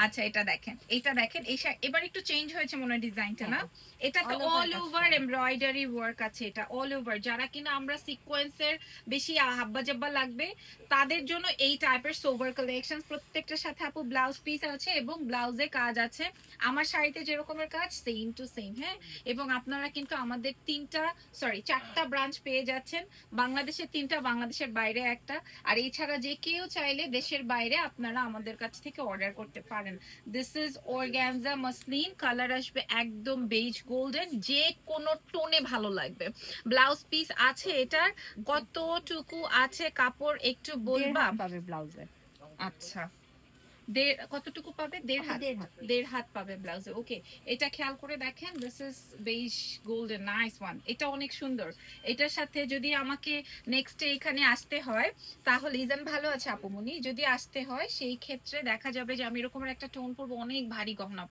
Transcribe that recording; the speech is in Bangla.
আচ্ছা এটা দেখেন, এটা দেখেন এবার একটু চেঞ্জ হয়েছে মনে হয় ডিজাইনটা না? হ্যাঁ, এটা তো অল ওভার অল কাজ ওভার করা। এমব্রয়ডারি ওয়ার্ক আছে, এটা অল ওভার। যারা কিনা আমরা সিকোয়েন্সের বেশি হাব্বা জাব্বা লাগবে তাদের জন্য এই টাইপের সোভার কালেকশন। প্রত্যেকটার সাথে আপু ব্লাউজ পিস আছে এবং ব্লাউজে কাজ আছে আমার শাড়িতে যেরকমের কাজ সেম টু সেম। হ্যাঁ, এবং আপনারা কিন্তু আমাদের চারটা ব্রাঞ্চ পেয়ে যাচ্ছেন, বাংলাদেশের তিনটা, বাংলাদেশের বাইরে একটা। আর এছাড়া যে কেউ চাইলে দেশের বাইরে আপনারা আমাদের কাছ থেকে অর্ডার করতে পারেন। This is organza muslin, colour আসবে একদম বেজ গোল্ডেন, যে কোনো টোনে ভালো লাগবে। ব্লাউজ পিস আছে এটার, কতটুকু আছে কাপড় একটু ১.৫ বলবা? হাত পাবে ব্লাউজে। আচ্ছা, কতটুকু পাবে? দেড় আপু হাত? ১.৫ হাত। দেড় হাত পাবে ব্লাউজে। ওকে, এটা খেয়াল করে দেখেন, this is beige golden, nice one. এটা অনেক সুন্দর। এটার সাথে যদি আমাকে নেক্সট ডে এখানে আসতে হয় তাহলে, ইজান ভালো আছে আপুমনি, যদি আসতে হয় সেই ক্ষেত্রে দেখা যাবে যে আমি এরকম একটা টোন পরবো, অনেক ভারী গহনা